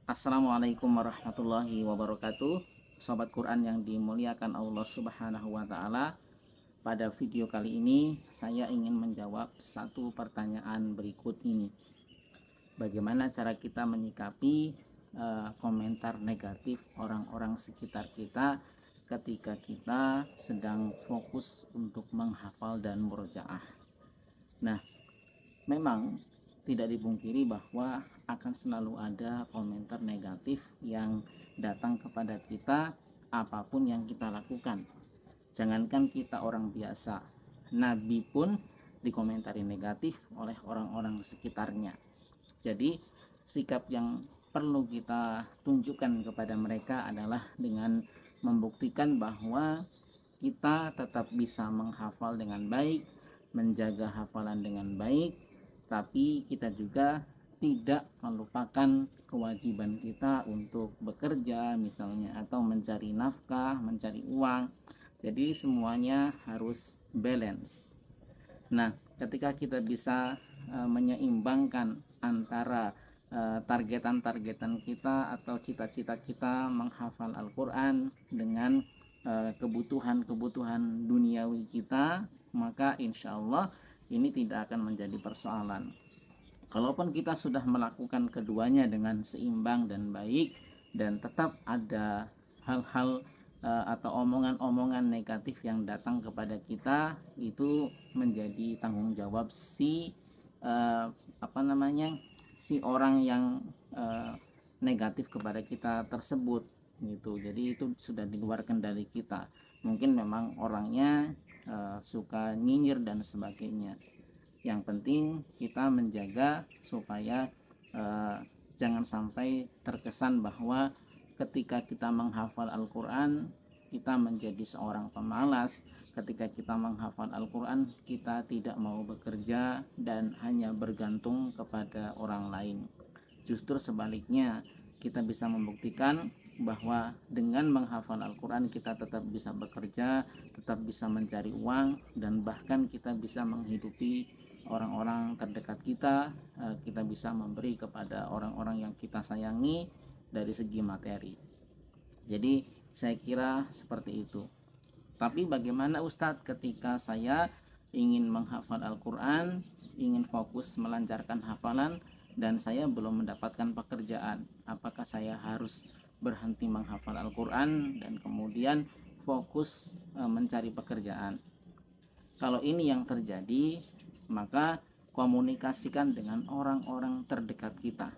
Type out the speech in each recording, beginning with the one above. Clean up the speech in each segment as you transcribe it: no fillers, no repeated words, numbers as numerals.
Assalamualaikum warahmatullahi wabarakatuh. Sobat Quran yang dimuliakan Allah Subhanahu wa taala. Pada video kali ini saya ingin menjawab satu pertanyaan berikut ini. Bagaimana cara kita menyikapi komentar negatif orang-orang sekitar kita ketika kita sedang fokus untuk menghafal dan murojaah. Nah, memang tidak dipungkiri bahwa akan selalu ada komentar negatif yang datang kepada kita apapun yang kita lakukan. Jangankan kita orang biasa, Nabi pun dikomentari negatif oleh orang-orang sekitarnya. Jadi sikap yang perlu kita tunjukkan kepada mereka adalah dengan membuktikan bahwa kita tetap bisa menghafal dengan baik, menjaga hafalan dengan baik, tapi kita juga tidak melupakan kewajiban kita untuk bekerja misalnya, atau mencari nafkah, mencari uang. Jadi semuanya harus balance. Nah, ketika kita bisa menyeimbangkan antara targetan-targetan kita atau cita-cita kita menghafal Al-Quran dengan kebutuhan-kebutuhan duniawi kita, maka insya Allah ini tidak akan menjadi persoalan. Kalaupun kita sudah melakukan keduanya dengan seimbang dan baik, dan tetap ada hal-hal atau omongan-omongan negatif yang datang kepada kita, itu menjadi tanggung jawab si orang yang negatif kepada kita tersebut gitu. Jadi itu sudah di luar kendali kita. Mungkin memang orangnya suka nyinyir dan sebagainya. Yang penting kita menjaga supaya jangan sampai terkesan bahwa ketika kita menghafal Al-Quran kita menjadi seorang pemalas. Ketika kita menghafal Al-Quran kita tidak mau bekerja dan hanya bergantung kepada orang lain. Justru sebaliknya, kita bisa membuktikan bahwa dengan menghafal Al-Quran kita tetap bisa bekerja, tetap bisa mencari uang, dan bahkan kita bisa menghidupi orang-orang terdekat kita. Kita bisa memberi kepada orang-orang yang kita sayangi dari segi materi. Jadi saya kira seperti itu. Tapi bagaimana Ustadz ketika saya ingin menghafal Al-Quran, ingin fokus melancarkan hafalan, dan saya belum mendapatkan pekerjaan? Apakah saya harus berhenti menghafal Al-Quran dan kemudian fokus mencari pekerjaan? Kalau ini yang terjadi, maka komunikasikan dengan orang-orang terdekat kita.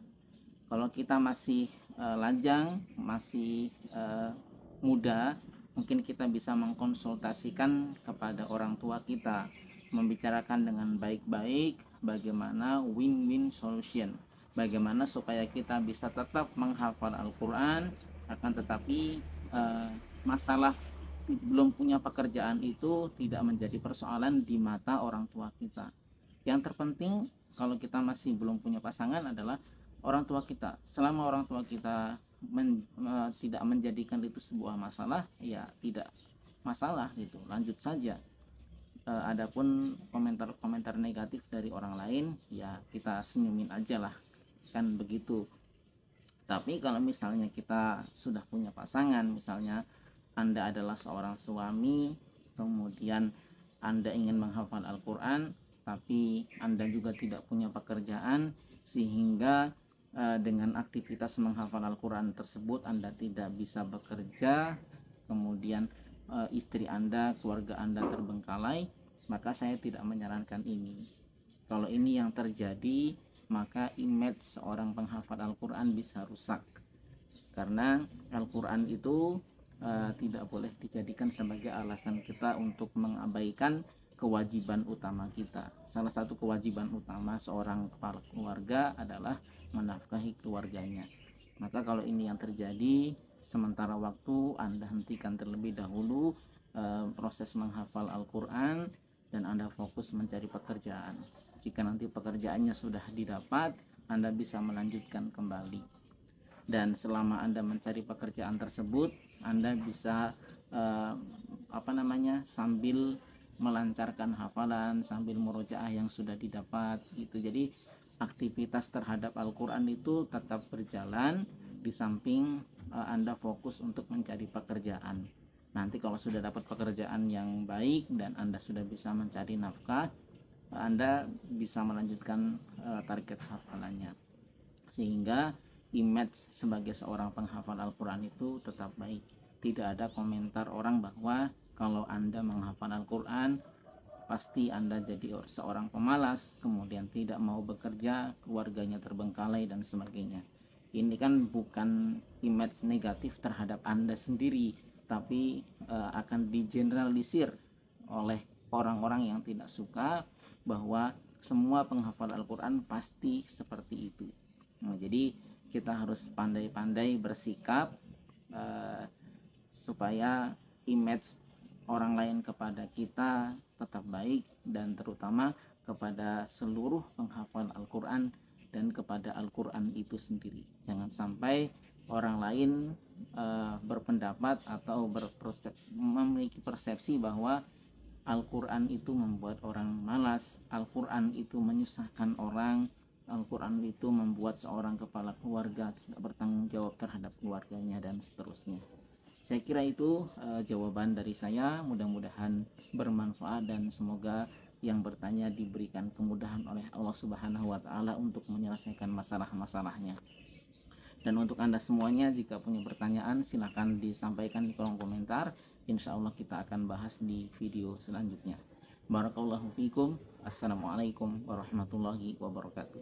Kalau kita masih lajang, masih muda, mungkin kita bisa mengkonsultasikan kepada orang tua kita, membicarakan dengan baik-baik bagaimana win-win solution, bagaimana supaya kita bisa tetap menghafal Al-Quran, akan tetapi masalah belum punya pekerjaan itu tidak menjadi persoalan di mata orang tua kita. Yang terpenting kalau kita masih belum punya pasangan adalah orang tua kita. Selama orang tua kita tidak menjadikan itu sebuah masalah, ya tidak masalah gitu, lanjut saja. Adapun komentar-komentar negatif dari orang lain, ya kita senyumin aja lah, kan begitu. Tapi kalau misalnya kita sudah punya pasangan, misalnya Anda adalah seorang suami, kemudian Anda ingin menghafal Al-Quran, tapi Anda juga tidak punya pekerjaan, sehingga dengan aktivitas menghafal Al-Quran tersebut Anda tidak bisa bekerja, kemudian istri Anda, keluarga Anda terbengkalai, maka saya tidak menyarankan ini. Kalau ini yang terjadi, maka image seorang penghafal Al-Quran bisa rusak, karena Al-Quran itu tidak boleh dijadikan sebagai alasan kita untuk mengabaikan kewajiban utama kita. Salah satu kewajiban utama seorang kepala keluarga adalah menafkahi keluarganya. Maka kalau ini yang terjadi, sementara waktu Anda hentikan terlebih dahulu proses menghafal Al-Quran dan Anda fokus mencari pekerjaan. Jika nanti pekerjaannya sudah didapat, Anda bisa melanjutkan kembali. Dan selama Anda mencari pekerjaan tersebut, Anda bisa sambil melancarkan hafalan, sambil murojaah yang sudah didapat gitu. Jadi aktivitas terhadap Al-Quran itu tetap berjalan, di samping Anda fokus untuk mencari pekerjaan. Nanti kalau sudah dapat pekerjaan yang baik dan Anda sudah bisa mencari nafkah, Anda bisa melanjutkan target hafalannya, sehingga image sebagai seorang penghafal Al-Quran itu tetap baik. Tidak ada komentar orang bahwa kalau Anda menghafal Al-Quran pasti Anda jadi seorang pemalas, kemudian tidak mau bekerja, keluarganya terbengkalai dan sebagainya. Ini kan bukan image negatif terhadap Anda sendiri, tapi akan digeneralisir oleh orang-orang yang tidak suka bahwa semua penghafal Al-Quran pasti seperti itu. Nah, jadi kita harus pandai-pandai bersikap supaya image orang lain kepada kita tetap baik, dan terutama kepada seluruh penghafal Al-Quran dan kepada Al-Quran itu sendiri. Jangan sampai orang lain berpendapat atau memiliki persepsi bahwa Al-Quran itu membuat orang malas, Al-Quran itu menyusahkan orang, Al-Quran itu membuat seorang kepala keluarga tidak bertanggung jawab terhadap keluarganya, dan seterusnya. Saya kira itu jawaban dari saya. Mudah-mudahan bermanfaat dan semoga yang bertanya diberikan kemudahan oleh Allah Subhanahu wa Ta'ala untuk menyelesaikan masalah-masalahnya. Dan untuk Anda semuanya, jika punya pertanyaan silahkan disampaikan di kolom komentar. Insya Allah kita akan bahas di video selanjutnya. Barakallahu fikum. Assalamualaikum warahmatullahi wabarakatuh.